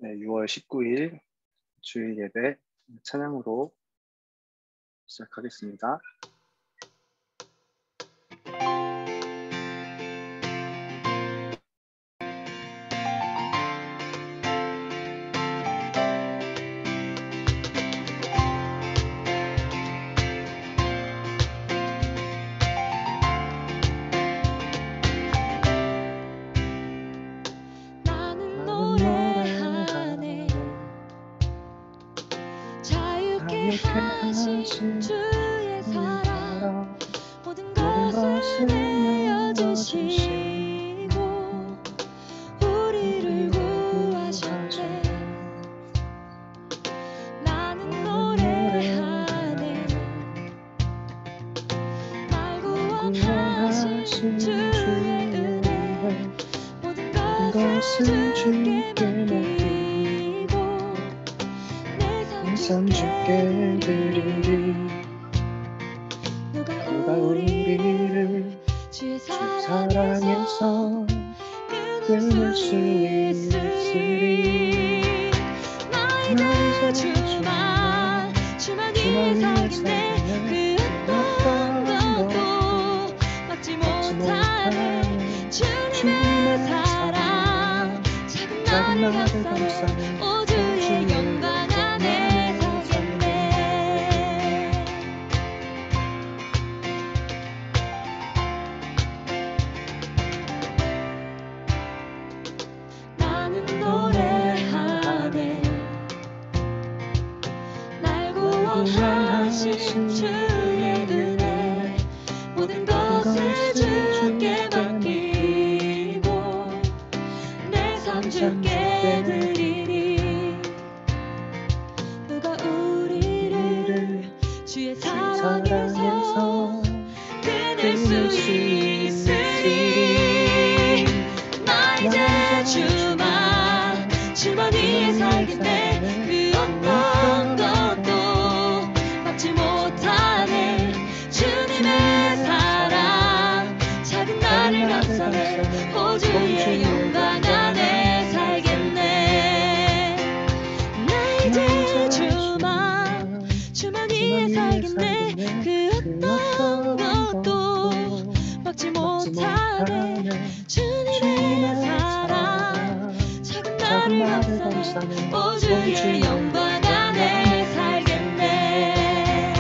네, 6월 19일 주일 예배 찬양으로 시작하겠습니다. 나는 노래하네 자유케 하신 주의 사랑 모든 것을 내어주시고 우리를 구하셨네. 나는 노래하네 날 구원하신 주의 은혜 모든 것을 주께 맡기고 내 삶 주께 드리리. 누가 우리를 주의 사랑에서 끊을 수 있으리. 나의 주만 위에 살겠네. 그 어떤 것도 막지 못하네. 주님의 사랑 작은 나를 감싸네. 오 주의 영광 안에 살겠네. 나는 노래하네 날 구원하신 주의 은혜 모든 것을 주께 맡기고 내 삶 주께 드리리. 누가 우리를 주의 사랑에서 끊을 수 있으리. 나 이제 주만 위에 살겠네. 그 어떤 것도 막지 못하네. 주님의 사랑 작은 나를 감싸네. 오 주의 영광 안에 살겠네. 나 이제 주만 위에 살겠네. 그 어떤 것도 막지 못하네. 주님의 사랑 작은 나를 감싸네. 오 주의 영광 안에 살겠네.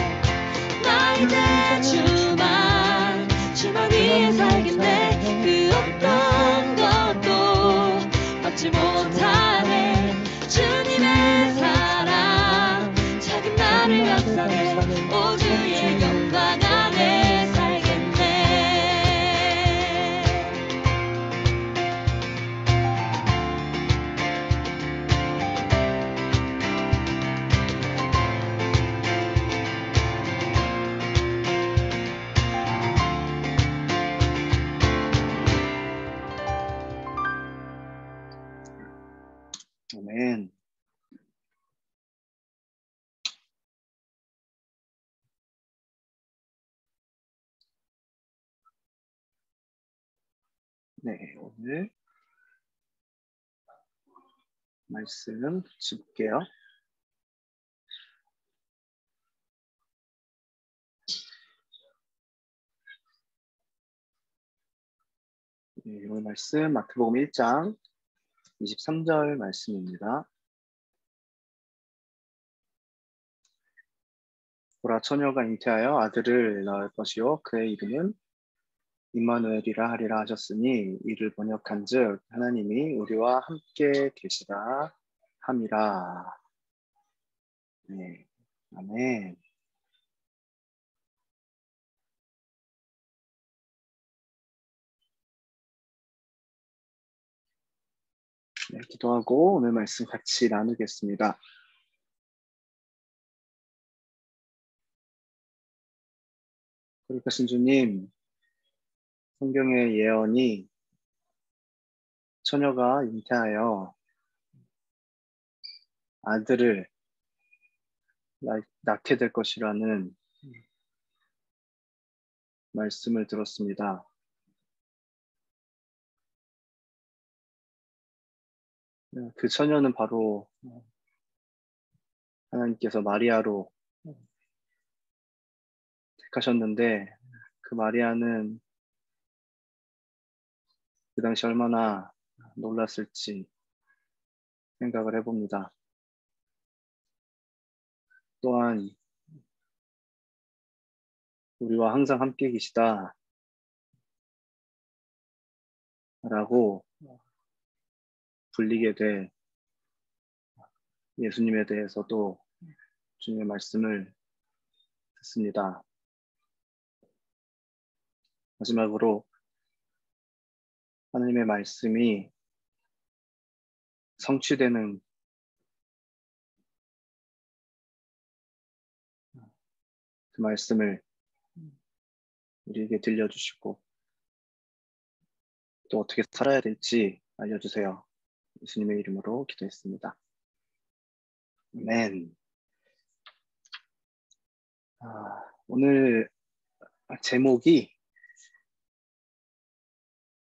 나 이제 주만 위에 살겠네. 그 어떤 것도 막지 못하네. 주님의 사랑 작은 나를 감싸네. 오 주의 영광 안에 살겠네. 아멘. 네, 오늘 말씀 짚을게요. 네, 오늘 말씀 마태복음 1장 23절 말씀입니다. 보라, 처녀가 잉태하여 아들을 낳을 것이요 그의 이름은 임마누엘이라 하리라 하셨으니 이를 번역한즉 하나님이 우리와 함께 계시다 함이라. 네, 아멘. 네, 기도하고 오늘 말씀 같이 나누겠습니다. 거룩하신 주님, 성경의 예언이 처녀가 잉태하여 아들을 낳게 될 것이라는 말씀을 들었습니다. 그 처녀는 바로 하나님께서 마리아로 택하셨는데 그 마리아는 그 당시 얼마나 놀랐을지 생각을 해봅니다. 또한 우리와 항상 함께 계시다 라고 불리게 될 예수님에 대해서도 주님의 말씀을 듣습니다. 마지막으로 하나님의 말씀이 성취되는 그 말씀을 우리에게 들려주시고 또 어떻게 살아야 될지 알려주세요. 예수님의 이름으로 기도했습니다. 아멘. 오늘 제목이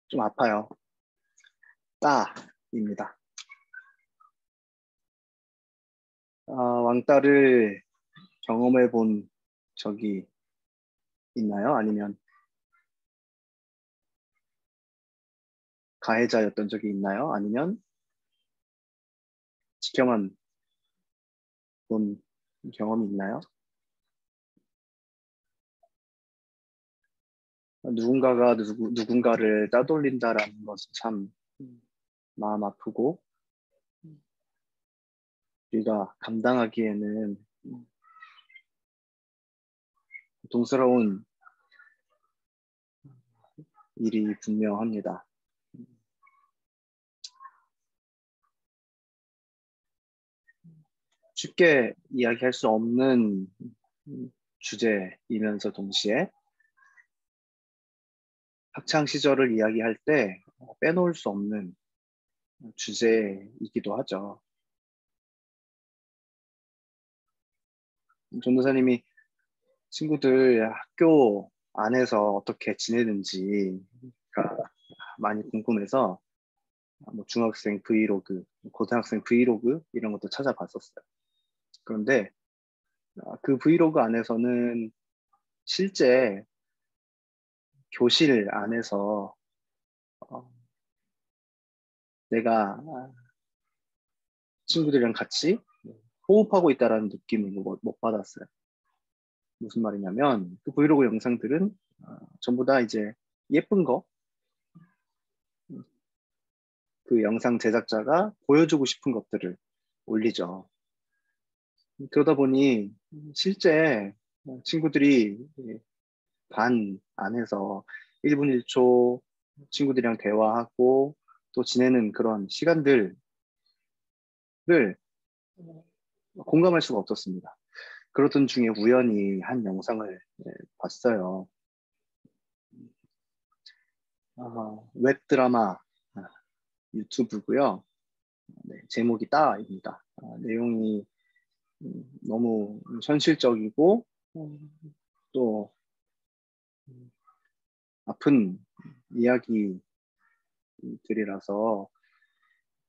좀 아파요. 따입니다. 왕따를 경험해 본 적이 있나요? 아니면 가해자였던 적이 있나요? 아니면 지켜만 본 경험이 있나요? 누군가가 누군가를 따돌린다라는 것은 참 마음 아프고 우리가 감당하기에는 고통스러운 일이 분명합니다. 쉽게 이야기할 수 없는 주제이면서 동시에 학창 시절을 이야기할 때 빼놓을 수 없는 주제이기도 하죠. 전도사님이 친구들 학교 안에서 어떻게 지내는지가 많이 궁금해서 뭐 중학생 브이로그, 고등학생 브이로그 이런 것도 찾아봤었어요. 그런데 그 브이로그 안에서는 실제 교실 안에서 내가 친구들이랑 같이 호흡하고 있다는 느낌을 못 받았어요. 무슨 말이냐면 그 브이로그 영상들은 전부 다 이제 예쁜 거, 그 영상 제작자가 보여주고 싶은 것들을 올리죠. 그러다 보니 실제 친구들이 반 안에서 1분 1초 친구들이랑 대화하고 또 지내는 그런 시간들을 공감할 수가 없었습니다. 그러던 중에 우연히 한 영상을 봤어요. 웹드라마 유튜브고요. 네, 제목이 따입니다. 내용이 너무 현실적이고 또 아픈 이야기들이라서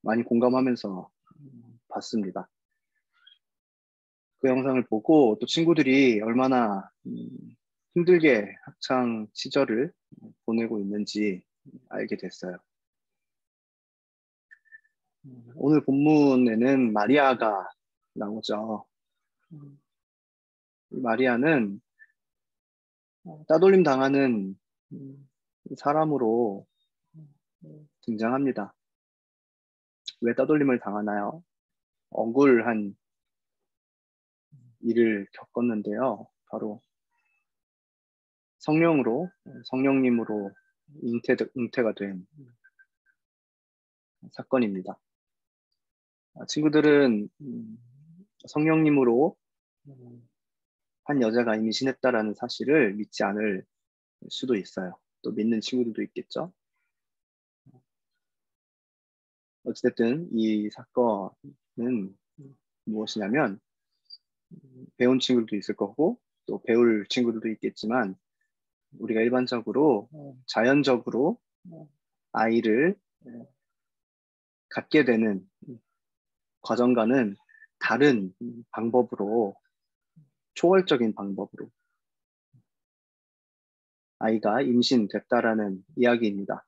많이 공감하면서 봤습니다. 그 영상을 보고 또 친구들이 얼마나 힘들게 학창 시절을 보내고 있는지 알게 됐어요. 오늘 본문에는 마리아가 나오죠. 마리아는 따돌림 당하는 사람으로 등장합니다. 왜 따돌림을 당하나요? 억울한 일을 겪었는데요. 바로 성령님으로 잉태가 된 사건입니다. 친구들은 성령님으로 한 여자가 임신했다라는 사실을 믿지 않을 수도 있어요. 또 믿는 친구들도 있겠죠. 어찌됐든 이 사건은 무엇이냐면 배운 친구들도 있을 거고 또 배울 친구들도 있겠지만 우리가 일반적으로 자연적으로 아이를 갖게 되는 과정과는 다른 방법으로, 초월적인 방법으로 아이가 임신됐다라는 이야기입니다.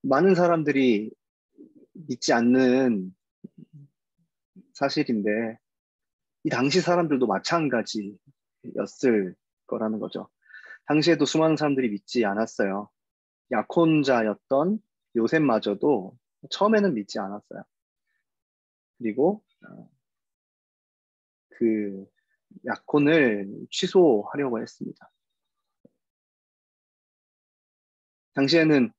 많은 사람들이 믿지 않는 사실인데 이 당시 사람들도 마찬가지였을 거라는 거죠. 당시에도 수많은 사람들이 믿지 않았어요. 약혼자였던 요셉마저도 처음에는 믿지 않았어요. 그리고 그 약혼을 취소하려고 했습니다. 당시에는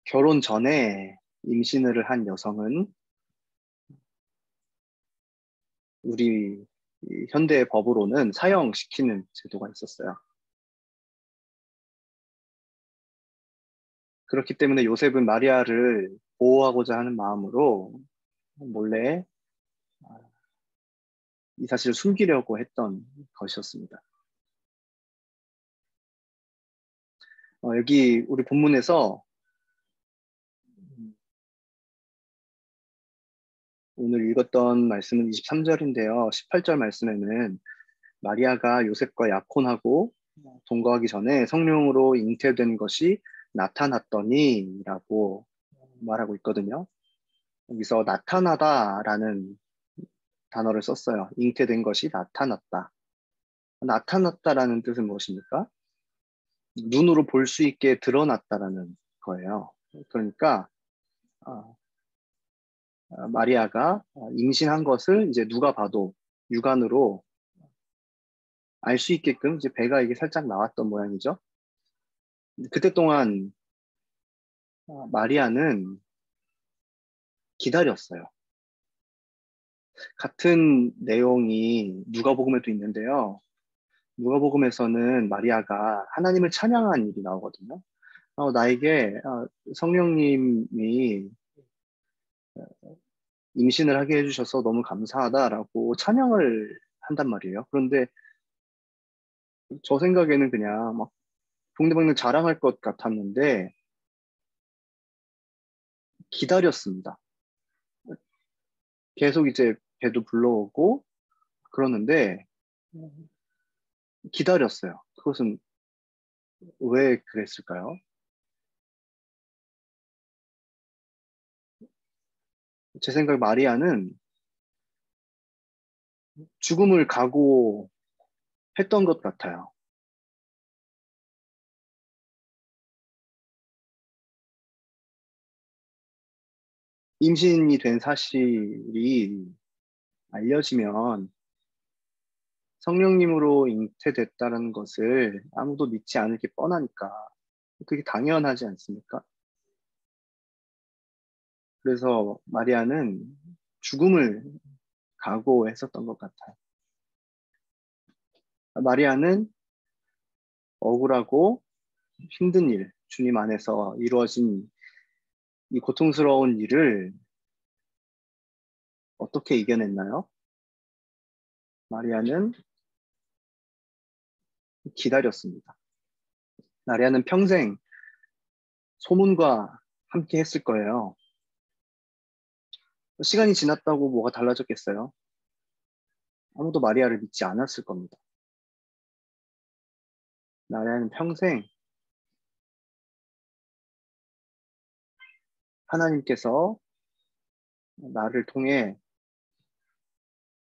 결혼 전에 임신을 한 여성은 우리 현대 법으로는 사형시키는 제도가 있었어요. 그렇기 때문에 요셉은 마리아를 보호하고자 하는 마음으로 몰래 이 사실을 숨기려고 했던 것이었습니다. 여기 우리 본문에서 오늘 읽었던 말씀은 23절인데요. 18절 말씀에는 마리아가 요셉과 약혼하고 동거하기 전에 성령으로 잉태된 것이 나타났더니 라고 말하고 있거든요. 여기서 나타나다라는 단어를 썼어요. 잉태된 것이 나타났다. 나타났다라는 뜻은 무엇입니까? 눈으로 볼 수 있게 드러났다라는 거예요. 그러니까 마리아가 임신한 것을 이제 누가 봐도 육안으로 알 수 있게끔 이제 배가 이게 살짝 나왔던 모양이죠. 그때 동안 마리아는 기다렸어요. 같은 내용이 누가복음에도 있는데요. 누가복음에서는 마리아가 하나님을 찬양한 일이 나오거든요. 나에게 성령님이 임신을 하게 해주셔서 너무 감사하다라고 찬양을 한단 말이에요. 그런데 저 생각에는 그냥 막 동네방네 자랑할 것 같았는데 기다렸습니다. 계속 이제 배도 불러오고 그러는데 기다렸어요. 그것은 왜 그랬을까요? 제 생각에 마리아는 죽음을 각오했던 것 같아요. 임신이 된 사실이 알려지면 성령님으로 잉태됐다는 것을 아무도 믿지 않을 게 뻔하니까 그게 당연하지 않습니까? 그래서 마리아는 죽음을 각오했었던 것 같아요. 마리아는 억울하고 힘든 일, 주님 안에서 이루어진 이 고통스러운 일을 어떻게 이겨냈나요? 마리아는 기다렸습니다. 마리아는 평생 소문과 함께 했을 거예요. 시간이 지났다고 뭐가 달라졌겠어요? 아무도 마리아를 믿지 않았을 겁니다. 마리아는 평생 하나님께서 나를 통해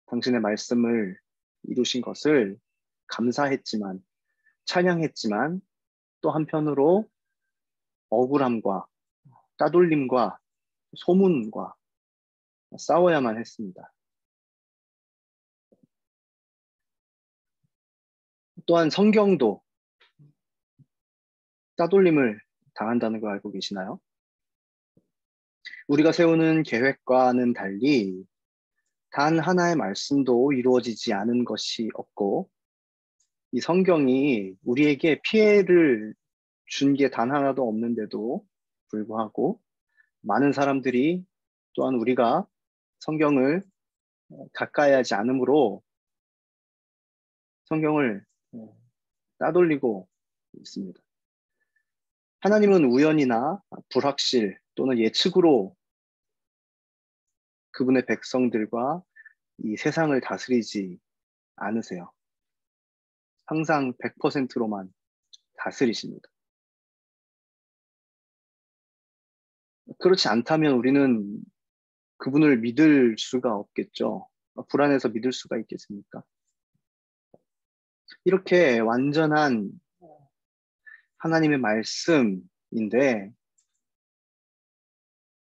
당신의 말씀을 이루신 것을 감사했지만, 찬양했지만, 또 한편으로 억울함과 따돌림과 소문과 싸워야만 했습니다. 또한 성경도 따돌림을 당한다는 걸 알고 계시나요? 우리가 세우는 계획과는 달리 단 하나의 말씀도 이루어지지 않은 것이 없고 이 성경이 우리에게 피해를 준 게 단 하나도 없는데도 불구하고 많은 사람들이 또한 우리가 성경을 가까이 하지 않으므로 성경을 따돌리고 있습니다. 하나님은 우연이나 불확실 또는 예측으로 그분의 백성들과 이 세상을 다스리지 않으세요. 항상 100%로만 다스리십니다. 그렇지 않다면 우리는 그분을 믿을 수가 없겠죠. 불안해서 믿을 수가 있겠습니까? 이렇게 완전한 하나님의 말씀인데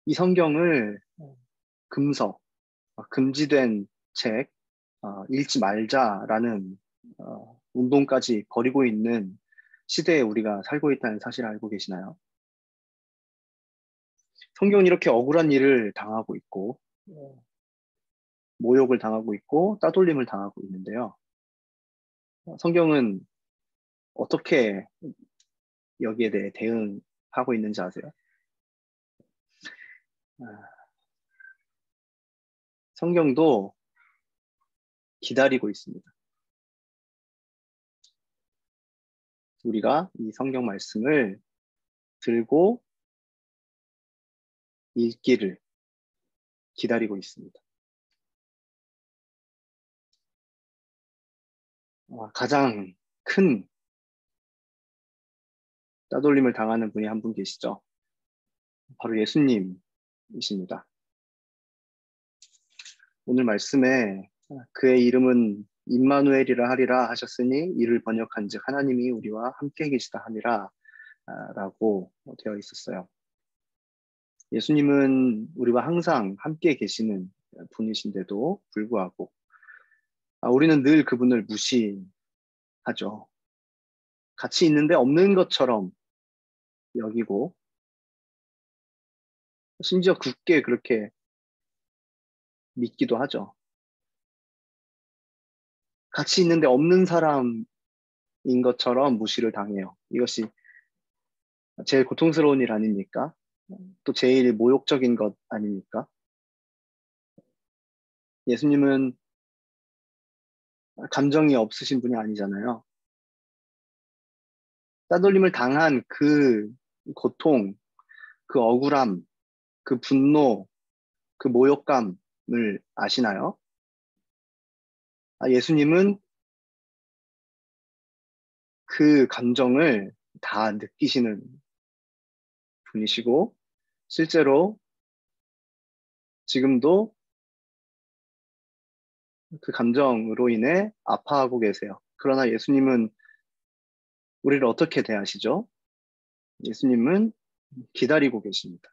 이 성경을 금서, 금지된 책, 읽지 말자라는 운동까지 벌이고 있는 시대에 우리가 살고 있다는 사실을 알고 계시나요? 성경은 이렇게 억울한 일을 당하고 있고 모욕을 당하고 있고 따돌림을 당하고 있는데요. 성경은 어떻게 여기에 대해 대응하고 있는지 아세요? 성경도 기다리고 있습니다. 우리가 이 성경 말씀을 들고 읽기를 기다리고 있습니다. 가장 큰 따돌림을 당하는 분이 한 분 계시죠. 바로 예수님이십니다. 오늘 말씀에 그의 이름은 임마누엘이라 하리라 하셨으니 이를 번역한 즉 하나님이 우리와 함께 계시다 함이라 라고 되어 있었어요. 예수님은 우리와 항상 함께 계시는 분이신데도 불구하고 우리는 늘 그분을 무시하죠. 같이 있는데 없는 것처럼 여기고 심지어 굳게 그렇게 믿기도 하죠. 같이 있는데 없는 사람인 것처럼 무시를 당해요. 이것이 제일 고통스러운 일 아닙니까? 또 제일 모욕적인 것 아닙니까? 예수님은 감정이 없으신 분이 아니잖아요. 따돌림을 당한 그 고통, 그 억울함, 그 분노, 그 모욕감을 아시나요? 예수님은 그 감정을 다 느끼시는 분이시고 실제로 지금도 그 감정으로 인해 아파하고 계세요. 그러나 예수님은 우리를 어떻게 대하시죠? 예수님은 기다리고 계십니다.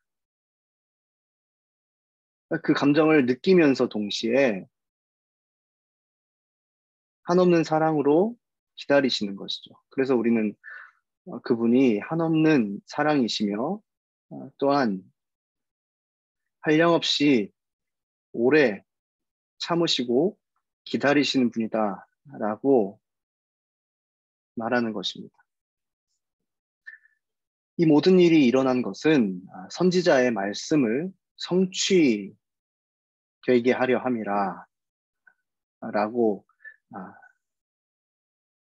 그 감정을 느끼면서 동시에 한없는 사랑으로 기다리시는 것이죠. 그래서 우리는 그분이 한없는 사랑이시며 또한 한량없이 오래 참으시고 기다리시는 분이다 라고 말하는 것입니다. 이 모든 일이 일어난 것은 선지자의 말씀을 성취되게 하려 함이라 라고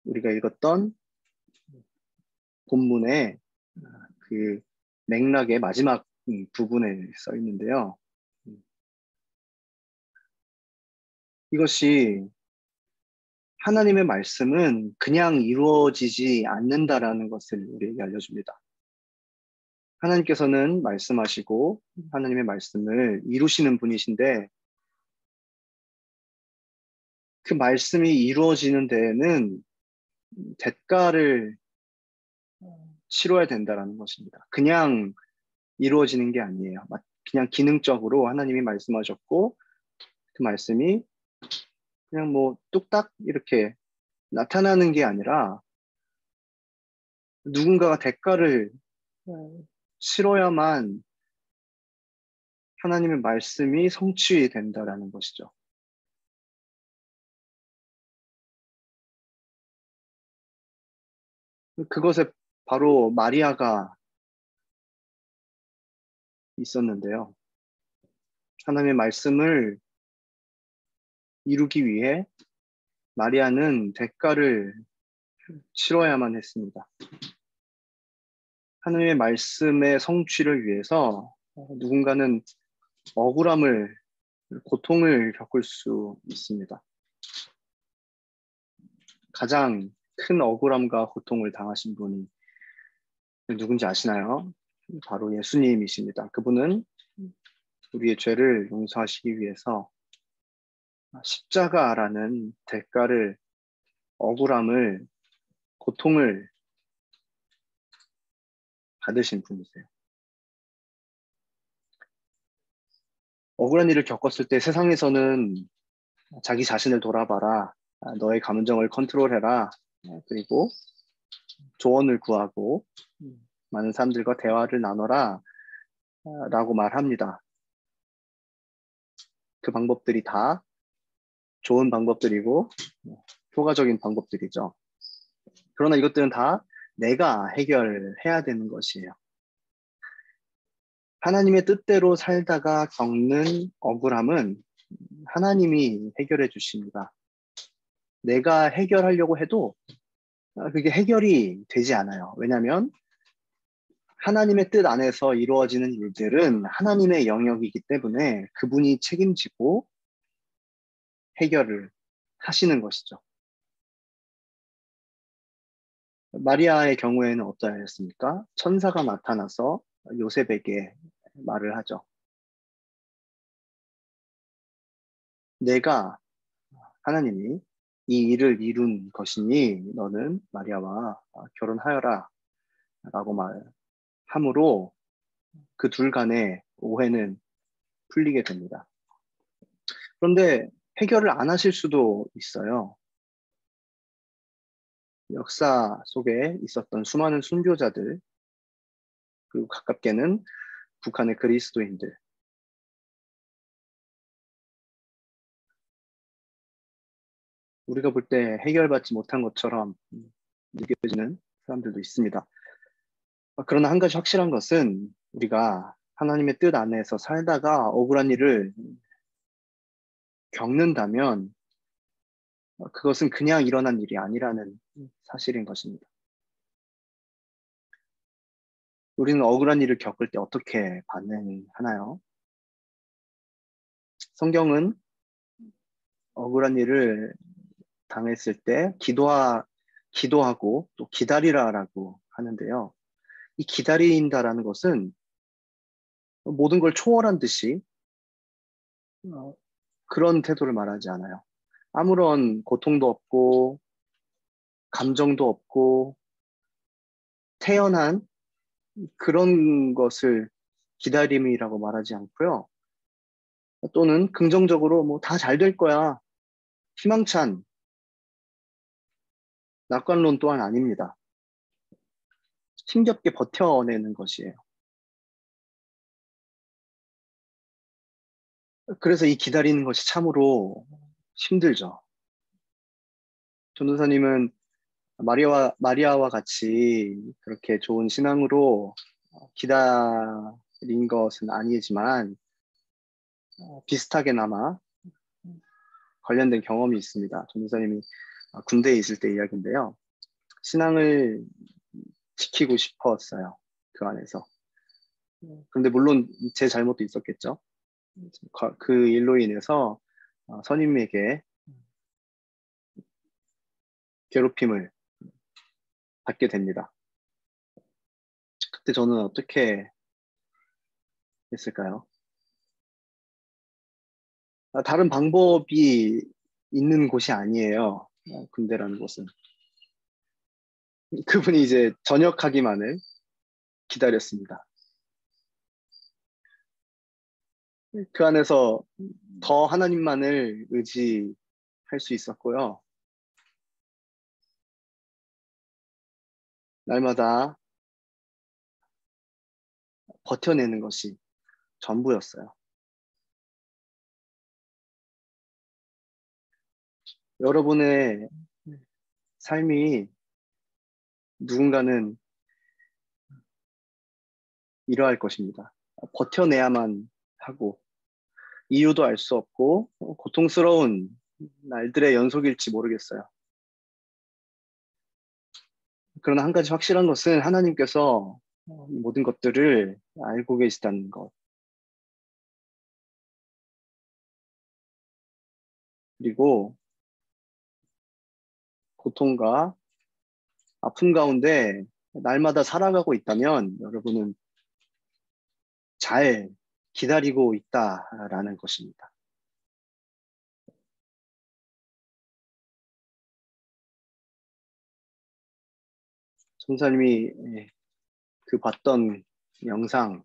우리가 읽었던 본문의 그 맥락의 마지막 부분에 써 있는데요. 이것이 하나님의 말씀은 그냥 이루어지지 않는다라는 것을 우리에게 알려줍니다. 하나님께서는 말씀하시고 하나님의 말씀을 이루시는 분이신데 그 말씀이 이루어지는 데에는 대가를 치러야 된다라는 것입니다. 그냥 이루어지는 게 아니에요. 그냥 기능적으로 하나님이 말씀하셨고 그 말씀이 그냥 뭐 뚝딱 이렇게 나타나는 게 아니라 누군가가 대가를 치러야만 하나님의 말씀이 성취된다라는 것이죠. 그것에 바로 마리아가 있었는데요. 하나님의 말씀을 이루기 위해 마리아는 대가를 치러야만 했습니다. 하나님의 말씀의 성취를 위해서 누군가는 억울함을, 고통을 겪을 수 있습니다. 가장 큰 억울함과 고통을 당하신 분이 누군지 아시나요? 바로 예수님이십니다. 그분은 우리의 죄를 용서하시기 위해서 십자가라는 대가를, 억울함을, 고통을 받으신 분이세요. 억울한 일을 겪었을 때 세상에서는 자기 자신을 돌아봐라, 너의 감정을 컨트롤해라, 그리고 조언을 구하고 많은 사람들과 대화를 나눠라 라고 말합니다. 그 방법들이 다 좋은 방법들이고 효과적인 방법들이죠. 그러나 이것들은 다 내가 해결해야 되는 것이에요. 하나님의 뜻대로 살다가 겪는 억울함은 하나님이 해결해 주십니다. 내가 해결하려고 해도 그게 해결이 되지 않아요. 왜냐하면 하나님의 뜻 안에서 이루어지는 일들은 하나님의 영역이기 때문에 그분이 책임지고 해결을 하시는 것이죠. 마리아의 경우에는 어떠했습니까? 천사가 나타나서 요셉에게 말을 하죠. 내가, 하나님이 이 일을 이룬 것이니 너는 마리아와 결혼하여라 라고 말함으로 그 둘 간의 오해는 풀리게 됩니다. 그런데 해결을 안 하실 수도 있어요. 역사 속에 있었던 수많은 순교자들, 그리고 가깝게는 북한의 그리스도인들, 우리가 볼 때 해결받지 못한 것처럼 느껴지는 사람들도 있습니다. 그러나 한 가지 확실한 것은 우리가 하나님의 뜻 안에서 살다가 억울한 일을 겪는다면 그것은 그냥 일어난 일이 아니라는 사실인 것입니다. 우리는 억울한 일을 겪을 때 어떻게 반응하나요? 성경은 억울한 일을 당했을 때 기도하고 또 기다리라라고 하는데요. 이 기다린다라는 것은 모든 걸 초월한 듯이 그런 태도를 말하지 않아요. 아무런 고통도 없고 감정도 없고 태연한 그런 것을 기다림이라고 말하지 않고요. 또는 긍정적으로 뭐 다 잘 될 거야, 희망찬 낙관론 또한 아닙니다. 힘겹게 버텨내는 것이에요. 그래서 이 기다리는 것이 참으로 힘들죠. 전도사님은 마리아와 같이 그렇게 좋은 신앙으로 기다린 것은 아니지만 비슷하게나마 관련된 경험이 있습니다. 전도사님이 군대에 있을 때 이야기인데요. 신앙을 지키고 싶었어요. 그 안에서. 그런데 물론 제 잘못도 있었겠죠. 그 일로 인해서 선임에게 괴롭힘을 받게 됩니다. 그때 저는 어떻게 했을까요? 다른 방법이 있는 곳이 아니에요. 군대라는 곳은. 그분이 이제 전역하기만을 기다렸습니다. 그 안에서 더 하나님만을 의지할 수 있었고요. 날마다 버텨내는 것이 전부였어요. 여러분의 삶이 누군가는 이러할 것입니다. 버텨내야만 하고 이유도 알 수 없고 고통스러운 날들의 연속일지 모르겠어요. 그러나 한 가지 확실한 것은 하나님께서 이 모든 것들을 알고 계시다는 것, 그리고 고통과 아픔 가운데 날마다 살아가고 있다면 여러분은 잘 기다리고 있다라는 것입니다. 전사님이 그 봤던 영상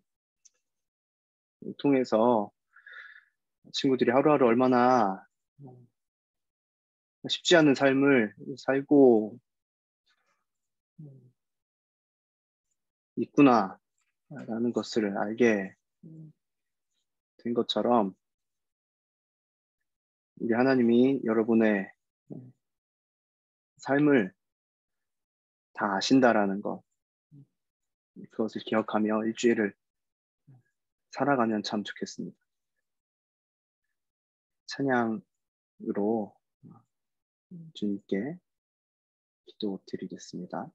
통해서 친구들이 하루하루 얼마나 쉽지 않은 삶을 살고 있구나라는 것을 알게 된 것처럼 우리 하나님이 여러분의 삶을 다 아신다라는 것, 그것을 기억하며 일주일을 살아가면 참 좋겠습니다. 찬양으로 주님께 기도드리겠습니다.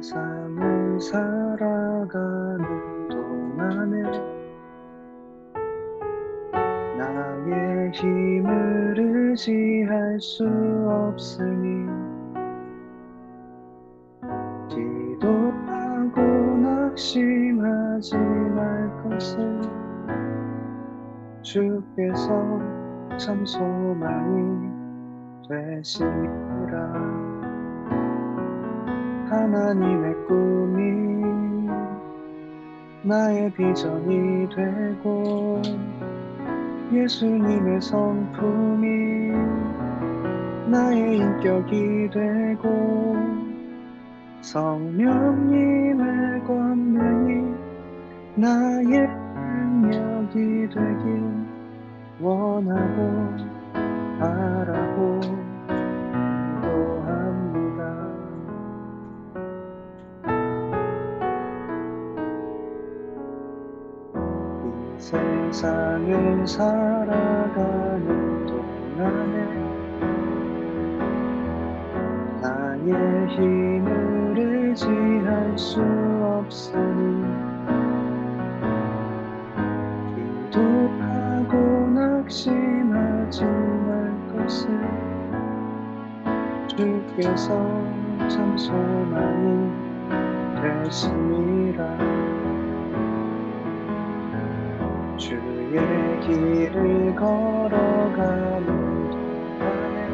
세상을 살아가는 동안에 나의 힘을 의지할 수 없으니 기도하고 낙심하지 말 것을 주께서 참 소망이 되심이라. 하나님의 꿈이 나의 비전이 되고 예수님의 성품이 나의 인격이 되고 성령님의 권능이 나의 능력이 되길 원하고 바라고 기도합니다. 이 세상을 살아가는 동안에 나의 힘을 의지할 수 없으니 기도하고 낙심하지 말 것을 주께서 참 소망이 되심이라. 주의 길을 걸어가는 동안에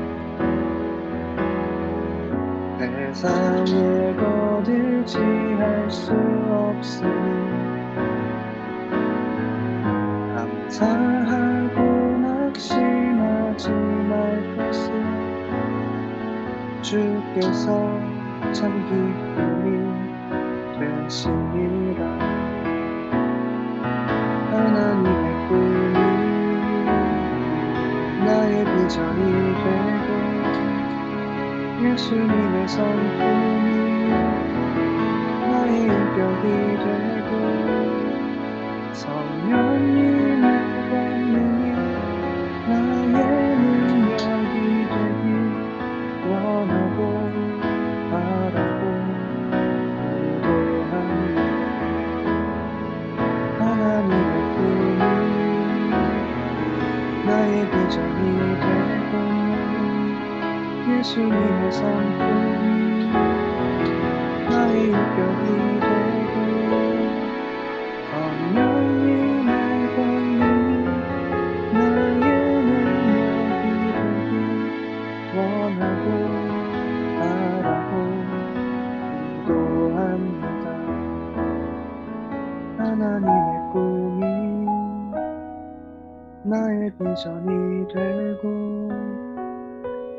세상의 것 의지할 수 없으니 감사하고 낙심하지 말 것을 주께서 참 기쁨이 되시니라. 하나님의 꿈이 나의 비전이 되고 예수님의 성품이 나의 인격이 되고 성령님의 권능이 나의 능력이 되길 원하고 바라고 기도합니다. 하나님의 꿈이 나의 비전이 되고 예수님의 성품이 나의 인격이 되고 성령님의 권능이 나의 능력이 되길 원하고 바라고 기도합니다. 하나님의 꿈이 나의 비전이 되고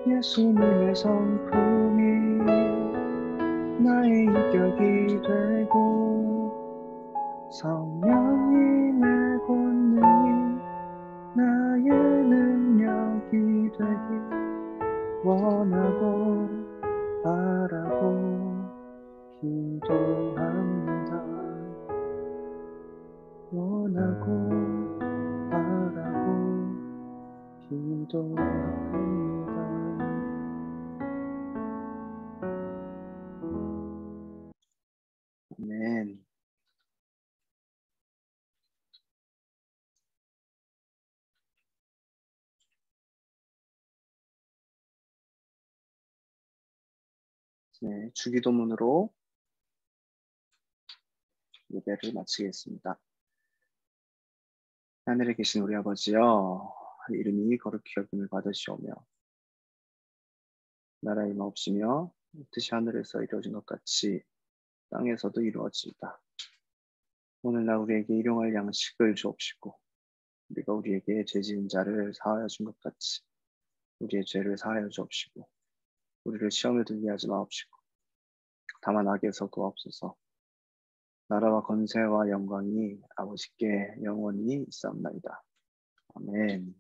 예수님의 성품이 나의 인격이 되고 성령님의 권능이 나의 능력이 되길 원하고 하라고 기도합니다. 아멘. 네, 주기도문으로 예배를 마치겠습니다. 하늘에 계신 우리 아버지여, 이름이 거룩히 여김을 받으시오며 나라의 마옵시며 뜻이 하늘에서 이루어진 것 같이 땅에서도 이루어지이다. 오늘날 우리에게 일용할 양식을 주옵시고 우리가 우리에게 죄 지은 자를 사하여 준 것 같이 우리의 죄를 사하여 주옵시고 우리를 시험에 들게 하지 마옵시고 다만 악에서 구하옵소서. 나라와 권세와 영광이 아버지께 영원히 있사옵나이다. 아멘.